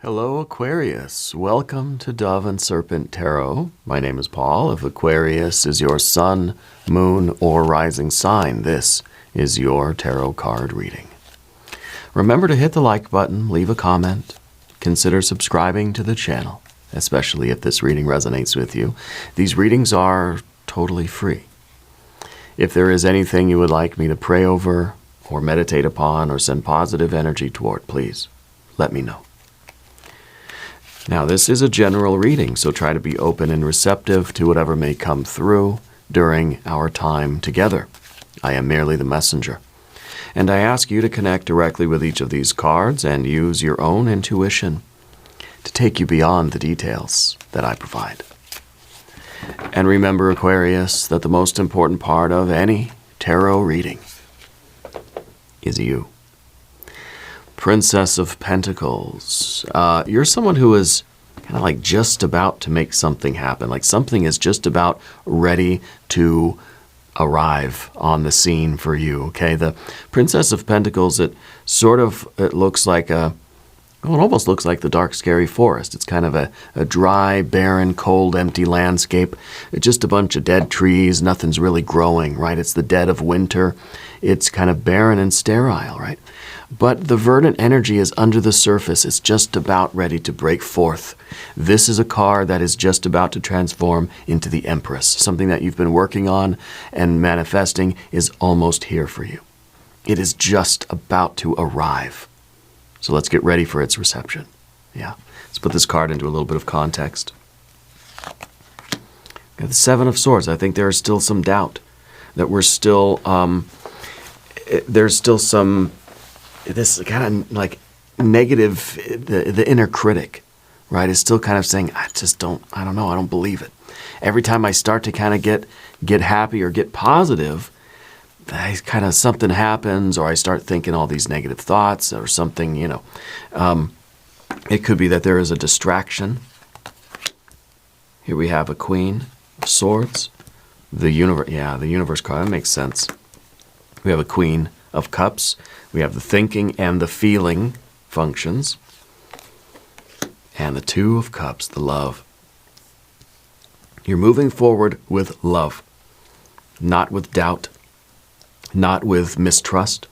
Hello, Aquarius. Welcome to Dove and Serpent Tarot. My name is Paul. If Aquarius is your sun, moon, or rising sign, this is your tarot card reading. Remember to hit the like button, leave a comment, consider subscribing to the channel, especially if this reading resonates with you. These readings are totally free. If there is anything you would like me to pray over, or meditate upon, or send positive energy toward, please let me know. Now, this is a general reading, so try to be open and receptive to whatever may come through during our time together. I am merely the messenger. And I ask you to connect directly with each of these cards and use your own intuition to take you beyond the details that I provide. And remember, Aquarius, that the most important part of any tarot reading is you. Princess of Pentacles. You're someone who is kind of like just about to make something happen. Like something is just about ready to arrive on the scene for you. Okay, the Princess of Pentacles, it looks like it almost looks like the dark, scary forest. It's kind of a dry, barren, cold, empty landscape. It's just a bunch of dead trees. Nothing's really growing, right? It's the dead of winter. It's kind of barren and sterile, right? But the verdant energy is under the surface. It's just about ready to break forth. This is a card that is just about to transform into the Empress. Something that you've been working on and manifesting is almost here for you. It is just about to arrive. So let's get ready for its reception. Yeah, let's put this card into a little bit of context. Got the Seven of Swords. I think there is still some doubt that we're still, there's still some, this kind of like negative, the inner critic, right, is still kind of saying, I don't know, I don't believe it. Every time I start to kind of get happy or get positive, something happens, or I start thinking all these negative thoughts or something, It could be that there is a distraction. Here we have a Queen of Swords. The Universe card, that makes sense. We have a Queen of Cups. We have the thinking and the feeling functions. And the Two of Cups, the love. You're moving forward with love, not with doubt, not with mistrust.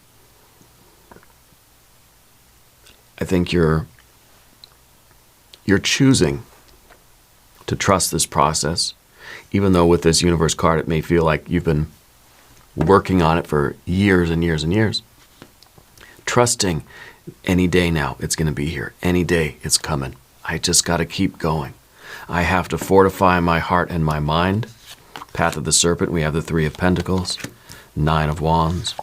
I think you're choosing to trust this process, even though with this Universe card it may feel like you've been working on it for years and years and years. Trusting any day now it's going to be here. Any day it's coming. I just got to keep going. I have to fortify my heart and my mind. Path of the Serpent, we have the Three of Pentacles, Nine of Wands,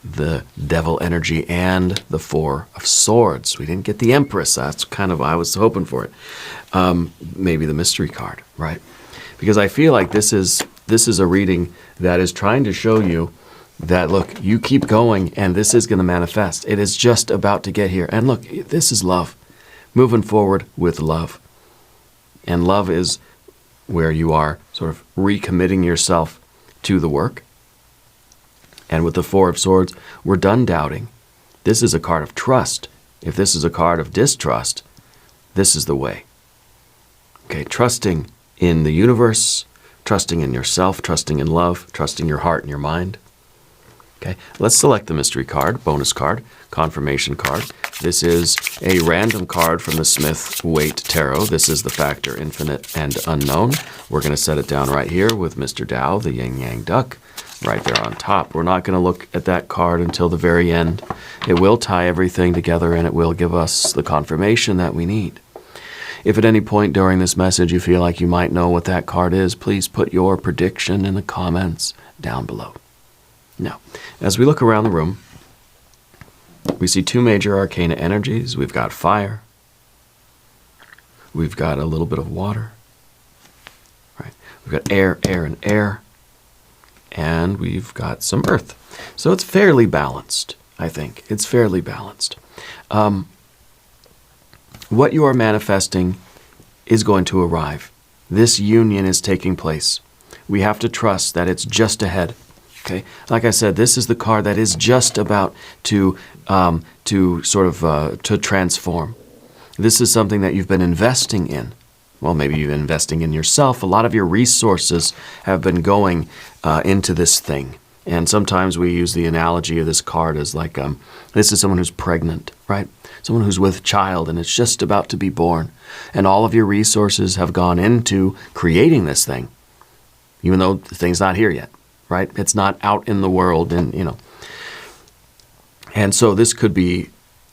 the Devil energy, and the Four of Swords. We didn't get the Empress. That's kind of, I was hoping for it. Maybe the mystery card, right? Because I feel like this is a reading that is trying to show you that, look, you keep going and this is going to manifest. It is just about to get here. And look, this is love. Moving forward with love. And love is where you are sort of recommitting yourself to the work. And with the Four of Swords, we're done doubting. This is a card of trust. If this is a card of distrust, this is the way. Okay, trusting in the universe, trusting in yourself, trusting in love, trusting your heart and your mind. Okay, let's select the mystery card, bonus card, confirmation card. This is a random card from the Smith-Waite Tarot. This is the factor infinite and unknown. We're going to set it down right here with Mr. Tao, the yin-yang duck, right there on top. We're not going to look at that card until the very end. It will tie everything together and it will give us the confirmation that we need. If at any point during this message you feel like you might know what that card is, please put your prediction in the comments down below. Now, as we look around the room, we see two major arcana energies. We've got fire. We've got a little bit of water. Right? We've got air, air, and air. And we've got some earth. So it's fairly balanced, I think. It's fairly balanced. What you are manifesting is going to arrive. This union is taking place. We have to trust that it's just ahead. Okay, like I said, this is the card that is just about to transform. This is something that you've been investing in. Well, maybe you've been investing in yourself. A lot of your resources have been going into this thing. And sometimes we use the analogy of this card as like, this is someone who's pregnant, right? Someone who's with child and it's just about to be born. And all of your resources have gone into creating this thing, even though the thing's not here yet, right? It's not out in the world and, you know. And so this could be,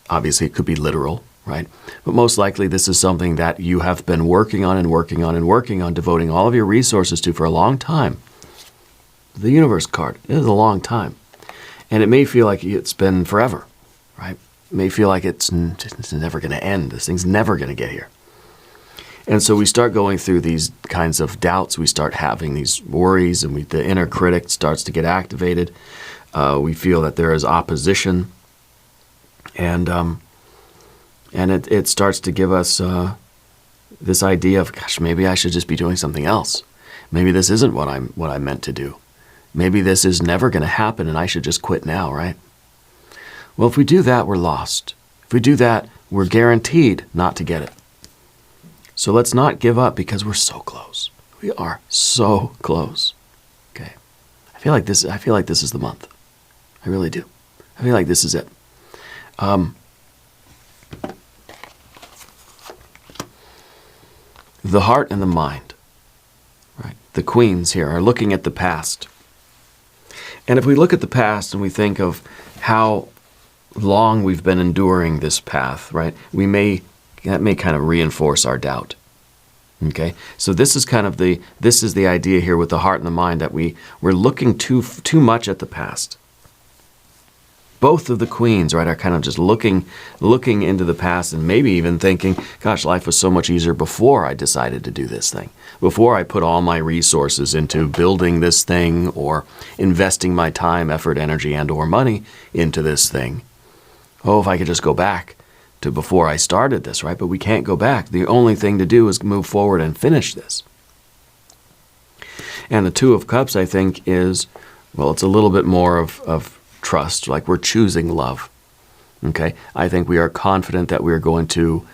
obviously it could be literal, right? But most likely this is something that you have been working on and working on and working on, devoting all of your resources to for a long time. The universe card is a long time. And it may feel like it's been forever, right? It may feel like it's never going to end. This thing's never going to get here. And so we start going through these kinds of doubts. We start having these worries, and the inner critic starts to get activated. We feel that there is opposition. And it starts to give us this idea of, gosh, maybe I should just be doing something else. Maybe this isn't what I meant to do. Maybe this is never going to happen and I should just quit now, right? Well, if we do that, we're lost. If we do that, we're guaranteed not to get it. So let's not give up because we're so close. We are so close. Okay. I feel like this is the month. I really do. I feel like this is it. The heart and the mind, right? The queens here are looking at the past. And if we look at the past and we think of how long we've been enduring this path, right? That may kind of reinforce our doubt. Okay? So this is the idea here with the heart and the mind, that we're looking too much at the past. Both of the queens, right, are kind of just looking into the past and maybe even thinking, gosh, life was so much easier before I decided to do this thing. Before I put all my resources into building this thing or investing my time, effort, energy, and or money into this thing. Oh, if I could just go back to before I started this, right? But we can't go back. The only thing to do is move forward and finish this. And the Two of Cups, I think, is, well, it's a little bit more of trust, like we're choosing love. Okay, I think we are confident that we're going to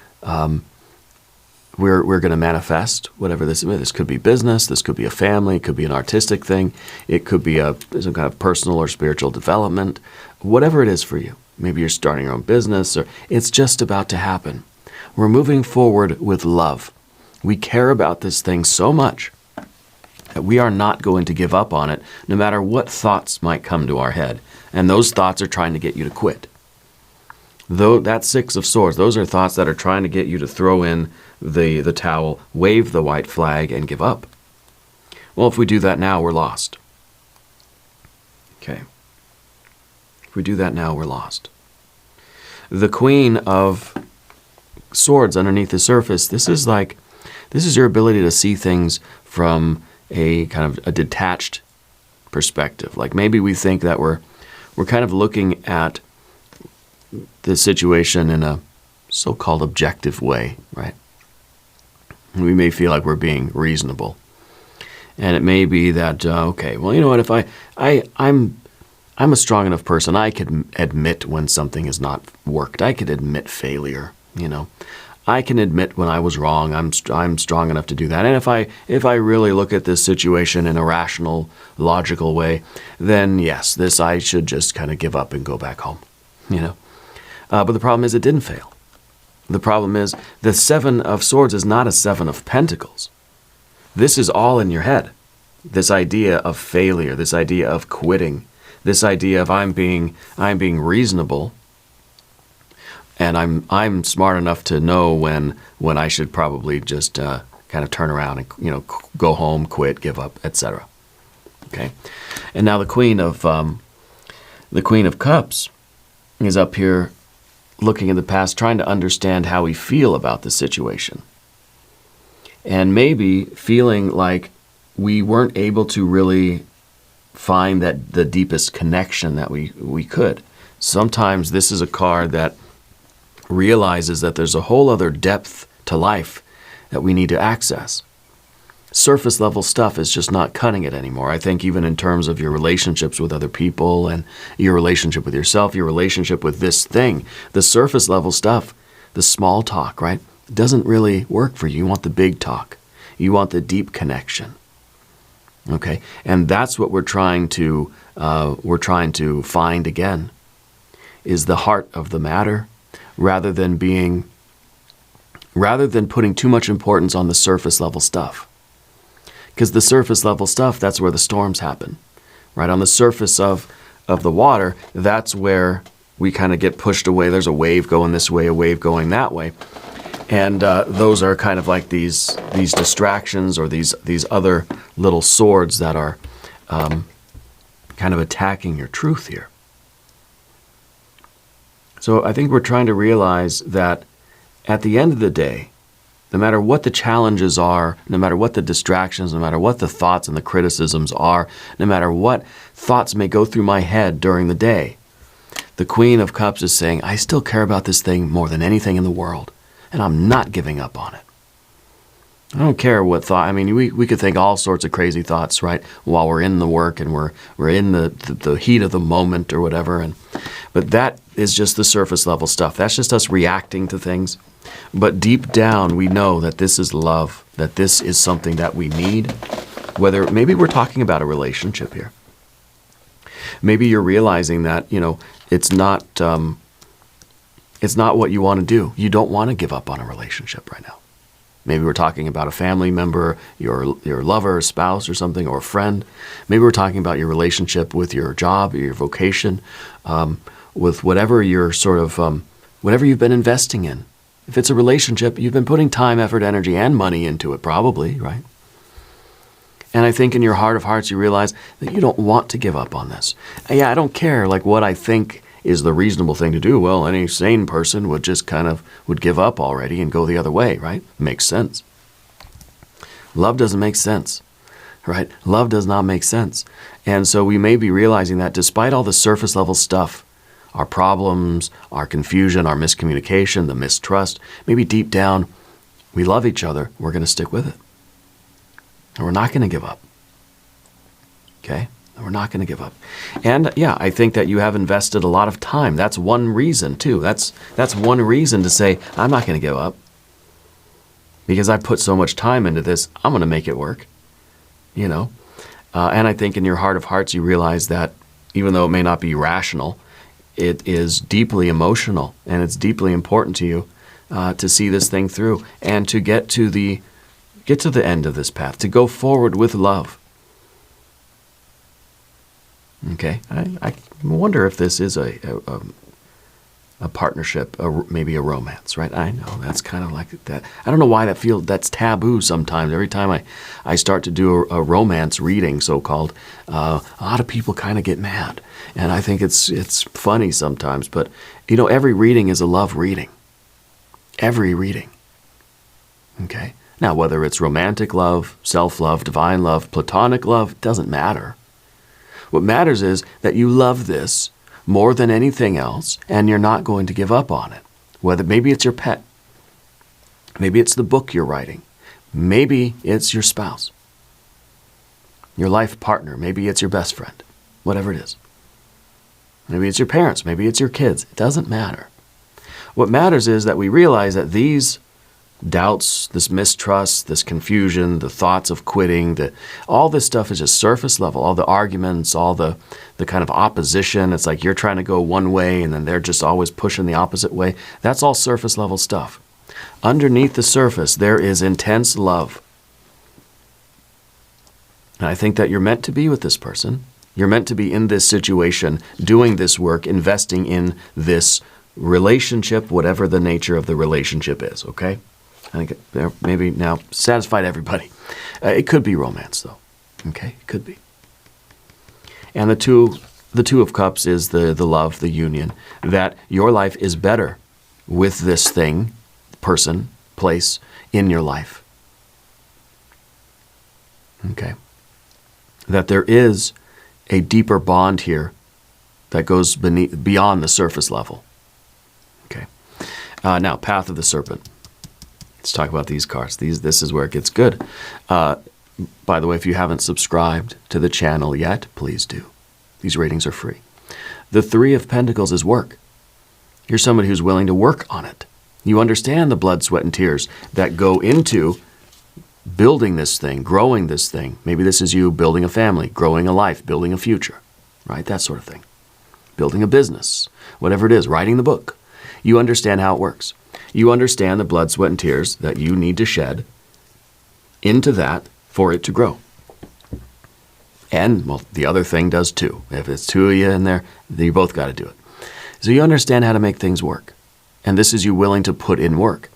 we're going to manifest whatever this is. This could be business, this could be a family, it could be an artistic thing, it could be some kind of personal or spiritual development, whatever it is for you. Maybe you're starting your own business, or it's just about to happen. We're moving forward with love. We care about this thing so much that we are not going to give up on it, no matter what thoughts might come to our head. And those thoughts are trying to get you to quit. Though that Six of Swords, those are thoughts that are trying to get you to throw in the towel, wave the white flag, and give up. Well, if we do that now, we're lost. Okay. If we do that now, we're lost. The Queen of Swords underneath the surface, this is your ability to see things from a kind of a detached perspective. Like maybe we think that we're kind of looking at the situation in a so-called objective way, right? And we may feel like we're being reasonable. And it may be that, okay, well, you know what, if I'm a strong enough person, I could admit when something has not worked. I could admit failure, you know. I can admit when I was wrong. I'm strong enough to do that. And if I really look at this situation in a rational, logical way, then yes, I should just kind of give up and go back home, you know. But the problem is it didn't fail. The problem is the Seven of Swords is not a Seven of Pentacles. This is all in your head. This idea of failure, this idea of quitting, this idea of I'm being reasonable. And I'm smart enough to know when I should probably just kind of turn around and, you know, go home, quit, give up, etc. Okay, and now the Queen of Cups is up here, looking in the past, trying to understand how we feel about the situation, and maybe feeling like we weren't able to really find the deepest connection that we could. Sometimes this is a card that realizes that there's a whole other depth to life that we need to access. Surface level stuff is just not cutting it anymore. I think even in terms of your relationships with other people and your relationship with yourself, your relationship with this thing, the surface level stuff the small talk, right? It doesn't really work for you. You want the big talk. You want the deep connection. Okay, and that's what we're trying to find again, is the heart of the matter, rather than putting too much importance on the surface level stuff. Because the surface level stuff, that's where the storms happen, right? On the surface of the water, that's where we kind of get pushed away. There's a wave going this way, a wave going that way. And those are kind of like these distractions, or these other little swords that are kind of attacking your truth here. So I think we're trying to realize that at the end of the day, no matter what the challenges are, no matter what the distractions, no matter what the thoughts and the criticisms are, no matter what thoughts may go through my head during the day, the Queen of Cups is saying, I still care about this thing more than anything in the world. And I'm not giving up on it. I don't care what thought. I mean, we could think all sorts of crazy thoughts, right, while we're in the work and we're in the heat of the moment or whatever. But that is just the surface level stuff. That's just us reacting to things. But deep down, we know that this is love, that this is something that we need. Whether maybe we're talking about a relationship here. Maybe you're realizing that, it's not what you want to do. You don't want to give up on a relationship right now. Maybe we're talking about a family member, your lover, spouse, or something, or a friend. Maybe we're talking about your relationship with your job, or your vocation, with whatever you're whatever you've been investing in. If it's a relationship, you've been putting time, effort, energy, and money into it, probably, right? And I think in your heart of hearts, you realize that you don't want to give up on this. Yeah, I don't care what I think is the reasonable thing to do. Well, any sane person would just would give up already and go the other way, right? Makes sense. Love doesn't make sense, right? Love does not make sense. And so we may be realizing that despite all the surface level stuff, our problems, our confusion, our miscommunication, the mistrust, maybe deep down, we love each other. We're going to stick with it. And we're not going to give up. Okay? We're not going to give up. And yeah, I think that you have invested a lot of time. That's one reason too. That's one reason to say, I'm not going to give up. Because I put so much time into this, I'm going to make it work. And I think in your heart of hearts, you realize that even though it may not be rational, it is deeply emotional, and it's deeply important to you to see this thing through and to get to the end of this path, to go forward with love. Okay, I wonder if this is a partnership, maybe a romance, right? I know that's kind of like that. I don't know why that's taboo sometimes. Every time I start to do a romance reading, so-called, a lot of people kind of get mad. And I think it's funny sometimes, but every reading is a love reading. Every reading. Okay? Now, whether it's romantic love, self-love, divine love, platonic love, doesn't matter. What matters is that you love this more than anything else, and you're not going to give up on it. Maybe it's your pet. Maybe it's the book you're writing. Maybe it's your spouse, your life partner. Maybe it's your best friend, whatever it is. Maybe it's your parents. Maybe it's your kids. It doesn't matter. What matters is that we realize that these doubts, this mistrust, this confusion, the thoughts of quitting, all this stuff is just surface level. All the arguments, all the kind of opposition. It's like you're trying to go one way and then they're just always pushing the opposite way. That's all surface level stuff. Underneath the surface, there is intense love. And I think that you're meant to be with this person. You're meant to be in this situation, doing this work, investing in this relationship, whatever the nature of the relationship is, okay? I think maybe now satisfied everybody. It could be romance, though. Okay, it could be. And the two of Cups is the love, the union, that your life is better with this thing, person, place in your life. Okay. That there is a deeper bond here that goes beyond the surface level. Okay. Now, Path of the Serpent. Let's talk about these cards. This is where it gets good. By the way, if you haven't subscribed to the channel yet, please do. These readings are free. The Three of Pentacles is work. You're somebody who's willing to work on it. You understand the blood, sweat, and tears that go into building this thing, growing this thing. Maybe this is you building a family, growing a life, building a future, right? That sort of thing. Building a business, whatever it is, writing the book. You understand how it works. You understand the blood, sweat, and tears that you need to shed into that for it to grow. And, well, the other thing does too. If it's two of you in there, then you both got to do it. So you understand how to make things work. And this is you willing to put in work.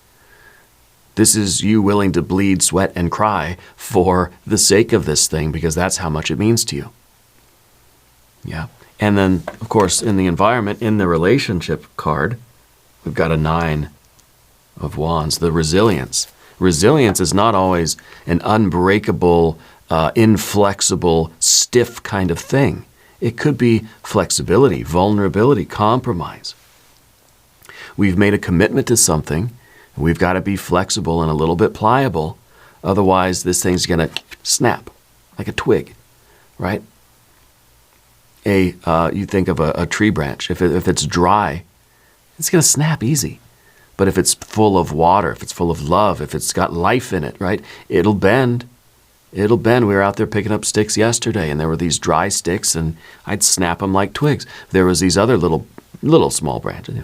This is you willing to bleed, sweat, and cry for the sake of this thing, because that's how much it means to you. Yeah. And then, of course, in the environment, in the relationship card, we've got a 9 of Wands, the resilience. Resilience is not always an unbreakable, inflexible, stiff kind of thing. It could be flexibility, vulnerability, compromise. We've made a commitment to something. We've got to be flexible and a little bit pliable. Otherwise, this thing's going to snap like a twig, right? You think of a tree branch. If it's dry, it's going to snap easy. But if it's full of water, if it's full of love, if it's got life in it, right, it'll bend. It'll bend. We were out there picking up sticks yesterday, and there were these dry sticks, and I'd snap them like twigs. There was these other little small branches,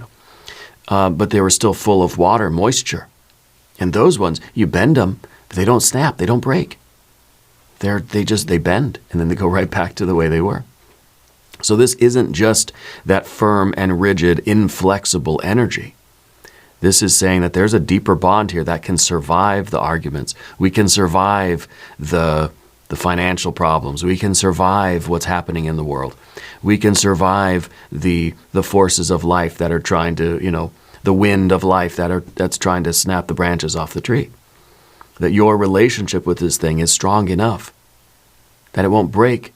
but they were still full of water, moisture. And those ones, you bend them, but they don't snap, they don't break. They bend, and then they go right back to the way they were. So this isn't just that firm and rigid, inflexible energy. This is saying that there's a deeper bond here that can survive the arguments. We can survive the financial problems. We can survive what's happening in the world. We can survive the forces of life that are trying to, the wind of life that's trying to snap the branches off the tree. That your relationship with this thing is strong enough that it won't break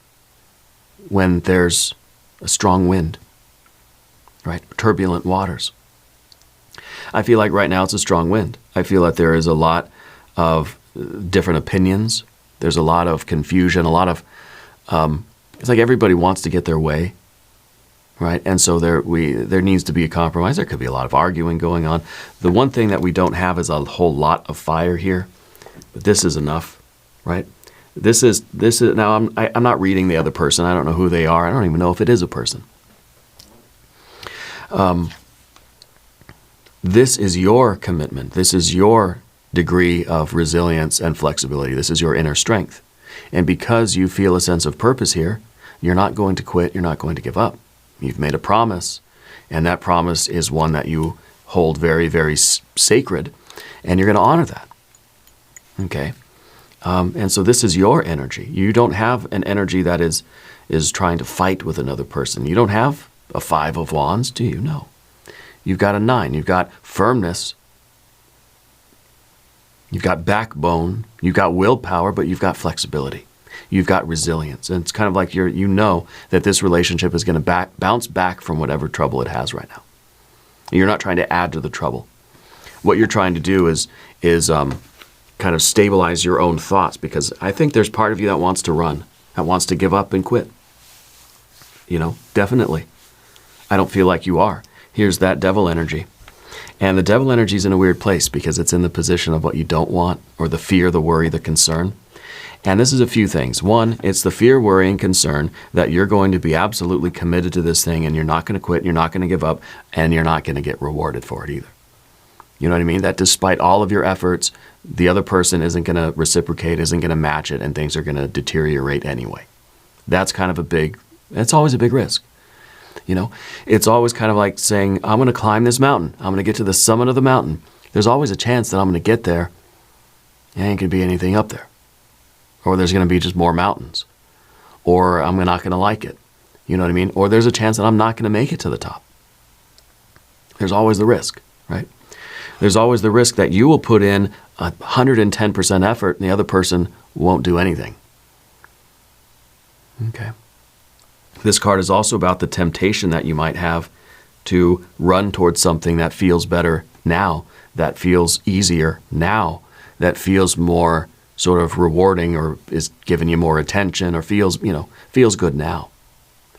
when there's a strong wind, right? Turbulent waters. I feel like right now it's a strong wind. I feel that there is a lot of different opinions. There's a lot of confusion, a lot of, it's like everybody wants to get their way, right? And so there needs to be a compromise. There could be a lot of arguing going on. The one thing that we don't have is a whole lot of fire here, but this is enough, right? This is now I'm not reading the other person. I don't know who they are. I don't even know if it is a person. This is your commitment. This is your degree of resilience and flexibility. This is your inner strength. And because you feel a sense of purpose here, you're not going to quit. You're not going to give up. You've made a promise, and that promise is one that you hold very, very sacred, and you're going to honor that. Okay? And so this is your energy. You don't have an energy that is trying to fight with another person. You don't have a 5 of Wands, do you? No. You've got a 9. You've got firmness. You've got backbone. You've got willpower, but you've got flexibility. You've got resilience. And it's kind of like you know that this relationship is going to bounce back from whatever trouble it has right now. You're not trying to add to the trouble. What you're trying to do is kind of stabilize your own thoughts, because I think there's part of you that wants to run, that wants to give up and quit. Definitely. I don't feel like you are. Here's that devil energy. And the devil energy is in a weird place because it's in the position of what you don't want, or the fear, the worry, the concern. And this is a few things. One, it's the fear, worry, and concern that you're going to be absolutely committed to this thing, and you're not going to quit, and you're not going to give up, and you're not going to get rewarded for it either. You know what I mean? That despite all of your efforts, the other person isn't going to reciprocate, isn't going to match it, and things are going to deteriorate anyway. That's kind of it's always a big risk. It's always kind of like saying, I'm going to climb this mountain. I'm going to get to the summit of the mountain. There's always a chance that I'm going to get there. There ain't going to be anything up there. Or there's going to be just more mountains. Or I'm not going to like it. You know what I mean? Or there's a chance that I'm not going to make it to the top. There's always the risk, right? There's always the risk that you will put in 110% effort and the other person won't do anything. Okay. This card is also about the temptation that you might have to run towards something that feels better now, that feels easier now, that feels more sort of rewarding, or is giving you more attention, or feels good now.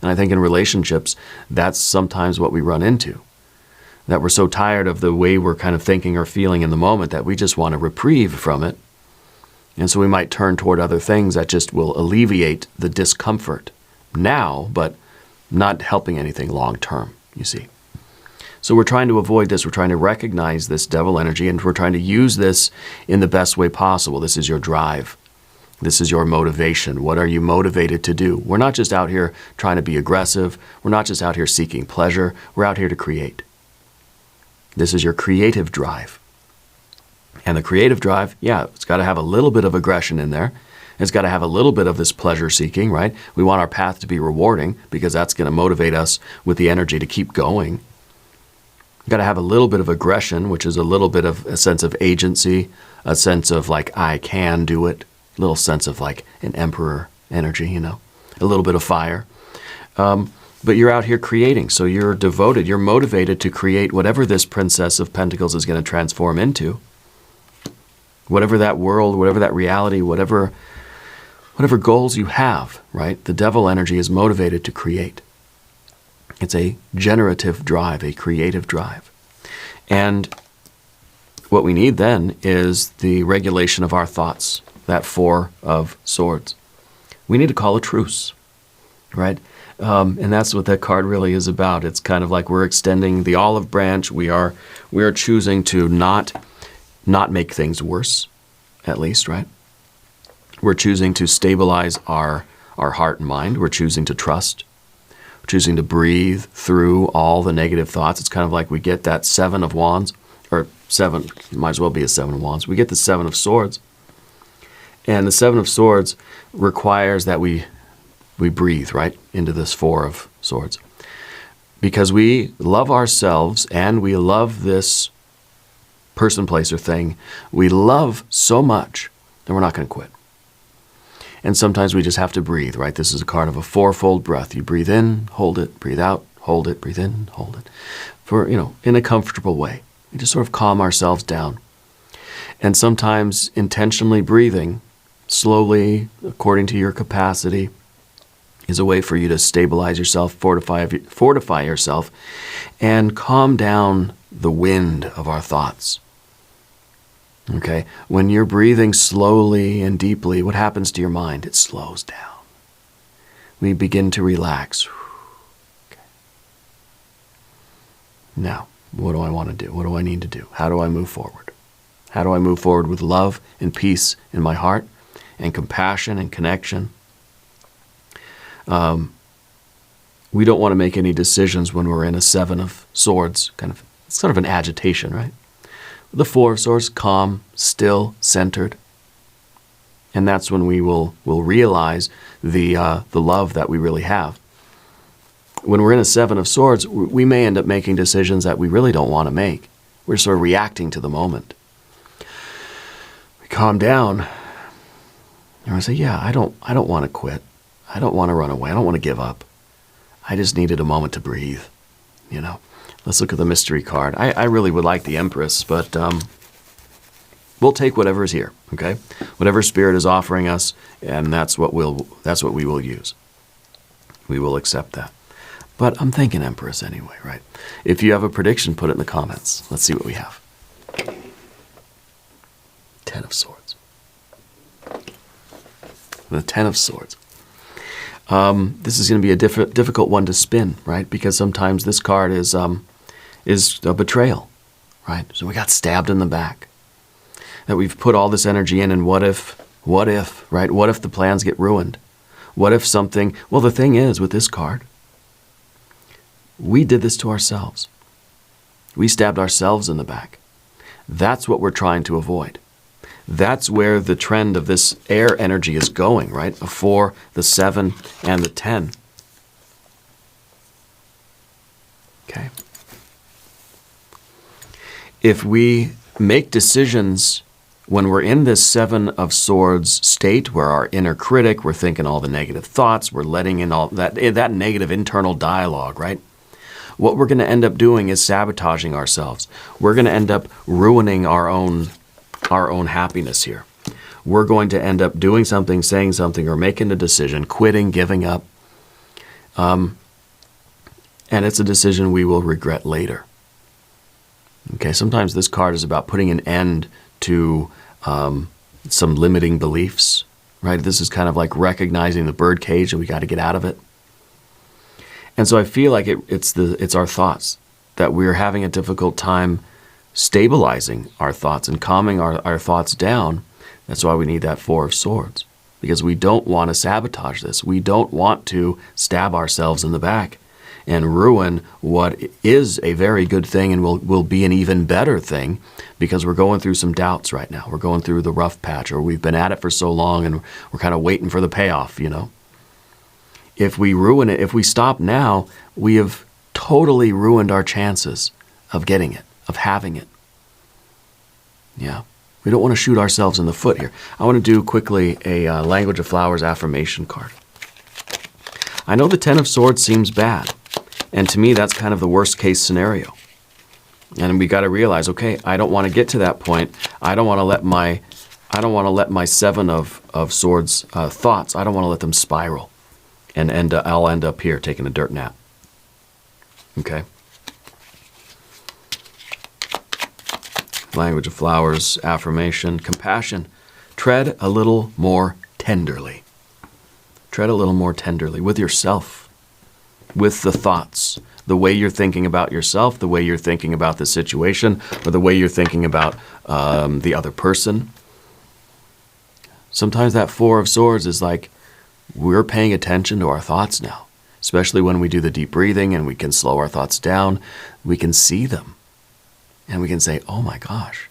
And I think in relationships, that's sometimes what we run into. that we're so tired of the way we're kind of thinking or feeling in the moment that we just want a reprieve from it. And so we might turn toward other things that just will alleviate the discomfort now, but not helping anything long term, you see. So we're trying to avoid this. We're trying to recognize this devil energy, and we're trying to use this in the best way possible. This is your drive. This is your motivation. What are you motivated to do? We're not just out here trying to be aggressive. We're not just out here seeking pleasure. We're out here to create. This is your creative drive. And the creative drive, yeah, it's got to have a little bit of aggression in there. It's got to have a little bit of this pleasure seeking, right? We want our path to be rewarding because that's going to motivate us with the energy to keep going. You've got to have a little bit of aggression, which is a little bit of a sense of agency, a sense of like, I can do it, a little sense of like an emperor energy, you know, a little bit of fire. But you're out here creating, so you're devoted, you're motivated to create whatever this Princess of Pentacles is going to transform into. Whatever that world, whatever that reality, whatever goals you have, right? The devil energy is motivated to create. It's a generative drive, a creative drive. And what we need then is the regulation of our thoughts, that Four of Swords. We need to call a truce, right? And that's what that card really is about. It's kind of like we're extending the olive branch. We are choosing to not make things worse, at least, right? We're choosing to stabilize our heart and mind. We're choosing to trust. We're choosing to breathe through all the negative thoughts. It's kind of like we get that Seven of Wands, or seven, might as well be a Seven of Wands. We get the Seven of Swords. And the Seven of Swords requires that we breathe, right, into this Four of Swords. Because we love ourselves and we love this person, place, or thing. We love so much that we're not going to quit. And sometimes we just have to breathe, right? This is a card of a fourfold breath. You breathe in, hold it, breathe out, hold it, breathe in, hold it. For, in a comfortable way. We just sort of calm ourselves down. And sometimes intentionally breathing, slowly, according to your capacity, is a way for you to stabilize yourself, fortify yourself, and calm down the wind of our thoughts. Okay? When you're breathing slowly and deeply, what happens to your mind? It slows down. We begin to relax. Okay. Now, what do I want to do? What do I need to do? How do I move forward? How do I move forward with love and peace in my heart and compassion and connection? We don't want to make any decisions when we're in a Seven of Swords, it's sort of an agitation, right? The Four of Swords, calm, still, centered. And that's when we will realize the love that we really have. When we're in a Seven of Swords, we may end up making decisions that we really don't want to make. We're sort of reacting to the moment. We calm down, and we say, yeah, I don't want to quit. I don't want to run away. I don't want to give up. I just needed a moment to breathe, Let's look at the mystery card. I really would like the Empress, but we'll take whatever is here, okay? Whatever Spirit is offering us, and that's what we will use. We will accept that. But I'm thinking Empress anyway, right? If you have a prediction, put it in the comments. Let's see what we have. Ten of Swords. The Ten of Swords. This is going to be a difficult one to spin, right? Because sometimes this card is a betrayal, right? So we got stabbed in the back. That we've put all this energy in, and what if, right? What if the plans get ruined? What if something... Well, the thing is, with this card, we did this to ourselves. We stabbed ourselves in the back. That's what we're trying to avoid. That's where the trend of this air energy is going, right? The 4, the 7, and the 10. Okay. If we make decisions when we're in this Seven of Swords state, where our inner critic, we're thinking all the negative thoughts, we're letting in all that negative internal dialogue, right? What we're going to end up doing is sabotaging ourselves. We're going to end up ruining our own happiness here. We're going to end up doing something, saying something, or making a decision, quitting, giving up. And it's a decision we will regret later. Okay, sometimes this card is about putting an end to some limiting beliefs, right? This is kind of like recognizing the bird cage and we got to get out of it. And so I feel like it's our thoughts, that we're having a difficult time stabilizing our thoughts and calming our thoughts down. That's why we need that Four of Swords, because we don't want to sabotage this. We don't want to stab ourselves in the back and ruin what is a very good thing and will be an even better thing, because we're going through some doubts right now. We're going through the rough patch, or we've been at it for so long and we're kind of waiting for the payoff, you know. If we ruin it, if we stop now, we have totally ruined our chances of getting it, of having it. Yeah. We don't want to shoot ourselves in the foot here. I want to do quickly a Language of Flowers affirmation card. I know the Ten of Swords seems bad, and to me that's kind of the worst case scenario. And we got to realize, okay, I don't want to get to that point. I don't want to let my Seven of Swords thoughts, I don't want to let them spiral. And I'll end up here taking a dirt nap. Okay. Language of Flowers, affirmation, compassion. Tread a little more tenderly. Tread a little more tenderly with yourself, with the thoughts, the way you're thinking about yourself, the way you're thinking about the situation, or the way you're thinking about the other person. Sometimes that Four of Swords is like, we're paying attention to our thoughts now, especially when we do the deep breathing and we can slow our thoughts down. We can see them and we can say, oh my gosh,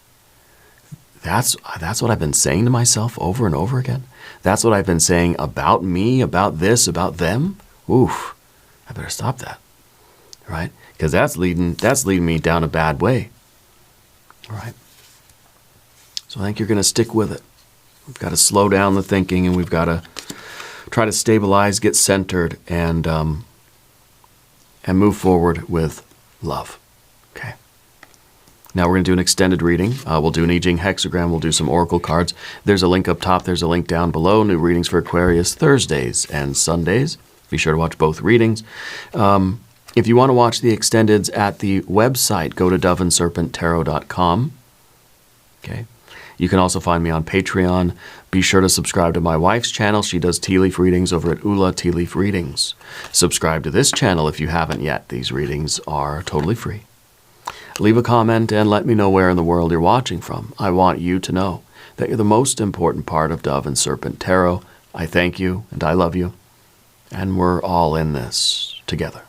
that's what I've been saying to myself over and over again. That's what I've been saying about me, about this, about them. Oof, I better stop that, right? Because that's leading me down a bad way, all right? So I think you're going to stick with it. We've got to slow down the thinking, and we've got to try to stabilize, get centered, and move forward with love. Okay. Now we're going to do an extended reading. We'll do an I Ching hexagram. We'll do some oracle cards. There's a link up top. There's a link down below. New readings for Aquarius Thursdays and Sundays. Be sure to watch both readings. If you want to watch the extendeds at the website, go to doveandserpenttarot.com. Okay. You can also find me on Patreon. Be sure to subscribe to my wife's channel. She does tea leaf readings over at Ula Tea Leaf Readings. Subscribe to this channel if you haven't yet. These readings are totally free. Leave a comment and let me know where in the world you're watching from. I want you to know that you're the most important part of Dove and Serpent Tarot. I thank you and I love you. And we're all in this together.